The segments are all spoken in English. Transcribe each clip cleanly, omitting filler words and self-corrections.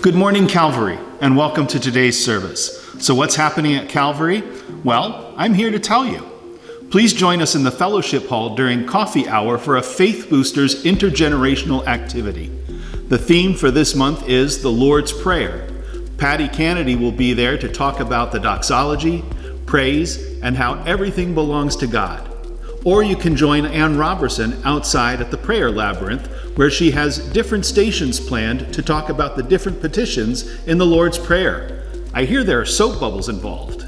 Good morning, Calvary, and welcome to today's service. So what's happening at Calvary? Well, I'm here to tell you. Please join us in the fellowship hall during coffee hour for a Faith Boosters intergenerational activity. The theme for this month is the Lord's Prayer. Patty Kennedy will be there to talk about the doxology, praise, and how everything belongs to God. Or you can join Ann Robertson outside at the Prayer Labyrinth, where she has different stations planned to talk about the different petitions in the Lord's Prayer. I hear there are soap bubbles involved.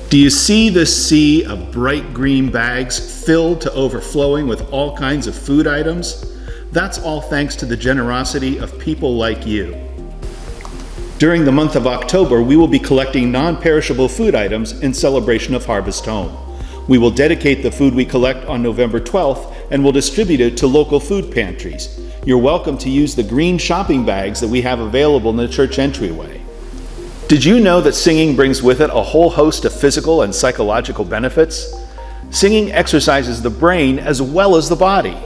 Do you see this sea of bright green bags filled to overflowing with all kinds of food items? That's all thanks to the generosity of people like you. During the month of October, we will be collecting non-perishable food items in celebration of Harvest Home. We will dedicate the food we collect on November 12th and will distribute it to local food pantries. You're welcome to use the green shopping bags that we have available in the church entryway. Did you know that singing brings with it a whole host of physical and psychological benefits? Singing exercises the brain as well as the body.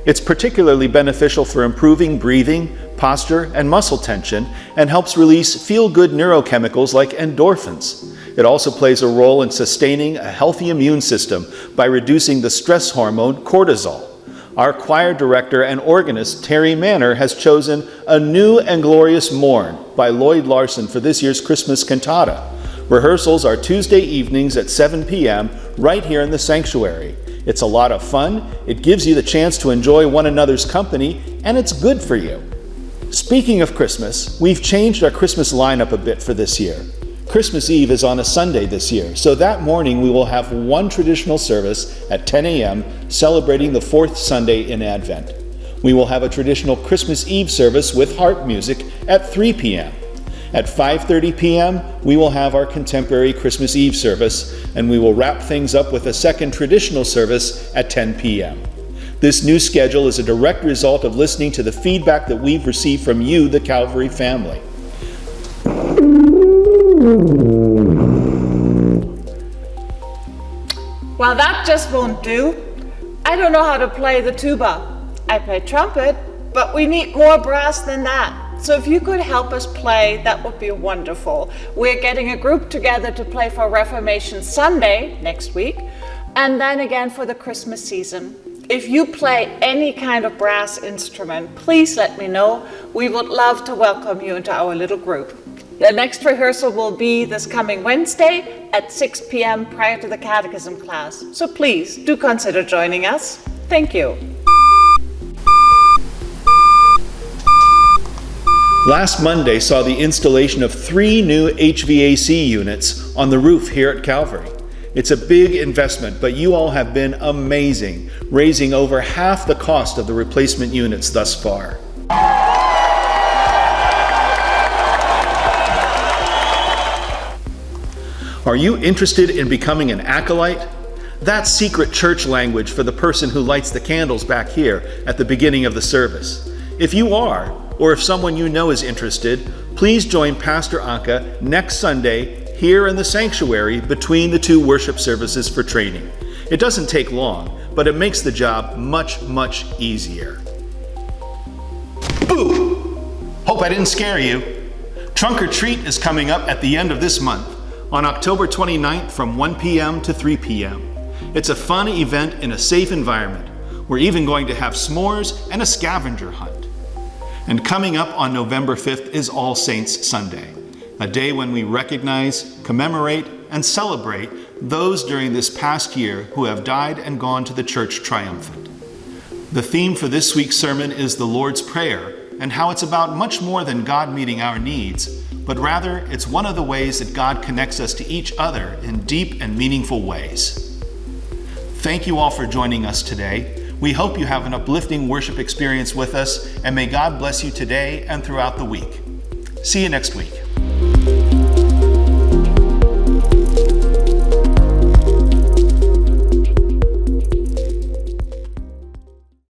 It's particularly beneficial for improving breathing, posture, and muscle tension, and helps release feel-good neurochemicals like endorphins. It also plays a role in sustaining a healthy immune system by reducing the stress hormone cortisol. Our choir director and organist, Terry Manor, has chosen A New and Glorious Morn by Lloyd Larson for this year's Christmas cantata. Rehearsals are Tuesday evenings at 7 p.m. right here in the sanctuary. It's a lot of fun, it gives you the chance to enjoy one another's company, and it's good for you. Speaking of Christmas, we've changed our Christmas lineup a bit for this year. Christmas Eve is on a Sunday this year, so that morning we will have one traditional service at 10 a.m. celebrating the fourth Sunday in Advent. We will have a traditional Christmas Eve service with harp music at 3 p.m. At 5:30 p.m., we will have our contemporary Christmas Eve service, and we will wrap things up with a second traditional service at 10 p.m. This new schedule is a direct result of listening to the feedback that we've received from you, the Calvary family. Well, that just won't do. I don't know how to play the tuba. I play trumpet, but we need more brass than that. So if you could help us play, that would be wonderful. We're getting a group together to play for Reformation Sunday next week, and then again for the Christmas season. If you play any kind of brass instrument, please let me know. We would love to welcome you into our little group. The next rehearsal will be this coming Wednesday at 6 p.m. prior to the catechism class. So please do consider joining us. Thank you. Last Monday saw the installation of 3 new HVAC units on the roof here at Calvary. It's a big investment, but you all have been amazing, raising over half the cost of the replacement units thus far. Are you interested in becoming an acolyte? That's secret church language for the person who lights the candles back here at the beginning of the service. If you are, or if someone you know is interested, please join Pastor Anka next Sunday here in the sanctuary between the 2 worship services for training. It doesn't take long, but it makes the job much, much easier. Boo! Hope I didn't scare you. Trunk or Treat is coming up at the end of this month, on October 29th from 1 p.m. to 3 p.m. It's a fun event in a safe environment. We're even going to have s'mores and a scavenger hunt. And coming up on November 5th is All Saints Sunday, a day when we recognize, commemorate, and celebrate those during this past year who have died and gone to the church triumphant. The theme for this week's sermon is the Lord's Prayer, and how it's about much more than God meeting our needs, but rather it's one of the ways that God connects us to each other in deep and meaningful ways. Thank you all for joining us today. We hope you have an uplifting worship experience with us, and may God bless you today and throughout the week. See you next week.